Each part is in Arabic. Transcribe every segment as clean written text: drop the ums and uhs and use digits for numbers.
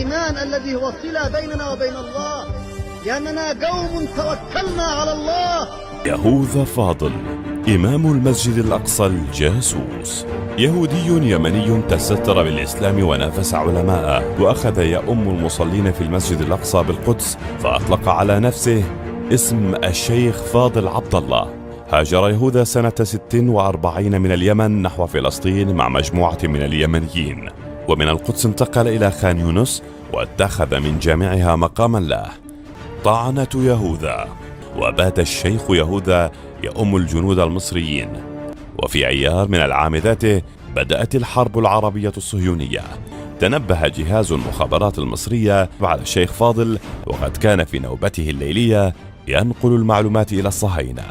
الإيمان الذي هو صلة بيننا وبين الله، لأننا قوم توكلنا على الله. يهوذا فاضل إمام المسجد الأقصى الجاسوس، يهودي يمني تستر بالإسلام ونافس علماءه، وأخذ يؤم المصلين في المسجد الأقصى بالقدس، فأطلق على نفسه اسم الشيخ فاضل عبد الله. هاجر يهوذا سنة 46 من اليمن نحو فلسطين مع مجموعة من اليمنيين، ومن القدس انتقل إلى خان يونس واتخذ من جامعها مقاما له. طعنة يهوذا. وبات الشيخ يهوذا يؤم الجنود المصريين. وفي أيار من العام ذاته بدأت الحرب العربية الصهيونية. تنبه جهاز المخابرات المصرية على الشيخ فاضل، وقد كان في نوبته الليلية ينقل المعلومات إلى الصهاينة.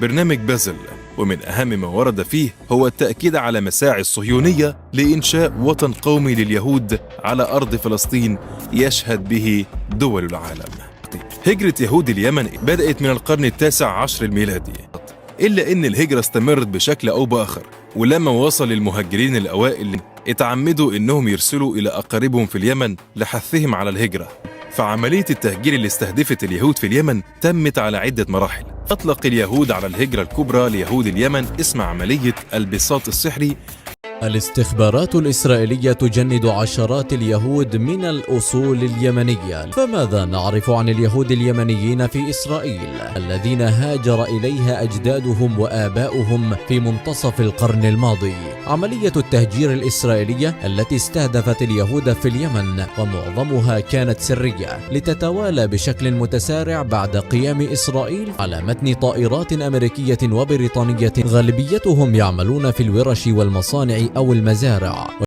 برنامج بازل، ومن أهم ما ورد فيه هو التأكيد على مساعي الصهيونية لإنشاء وطن قومي لليهود على أرض فلسطين يشهد به دول العالم. هجرة يهود اليمن بدأت من القرن ال19 الميلادي، إلا أن الهجرة استمرت بشكل أو بآخر، ولما وصل المهاجرين الأوائل اتعمدوا أنهم يرسلوا إلى أقاربهم في اليمن لحثهم على الهجرة. فعملية التهجير اللي استهدفت اليهود في اليمن تمت على عدة مراحل. أطلق اليهود على الهجرة الكبرى ليهود اليمن اسم عملية البساط السحري. الاستخبارات الإسرائيلية تجند عشرات اليهود من الأصول اليمنية، فماذا نعرف عن اليهود اليمنيين في إسرائيل الذين هاجر إليها أجدادهم وآباؤهم في منتصف القرن الماضي؟ عملية التهجير الإسرائيلية التي استهدفت اليهود في اليمن ومعظمها كانت سرية، لتتوالى بشكل متسارع بعد قيام إسرائيل على متن طائرات أمريكية وبريطانية غالبيتهم يعملون في الورش والمصانع أو المزارع.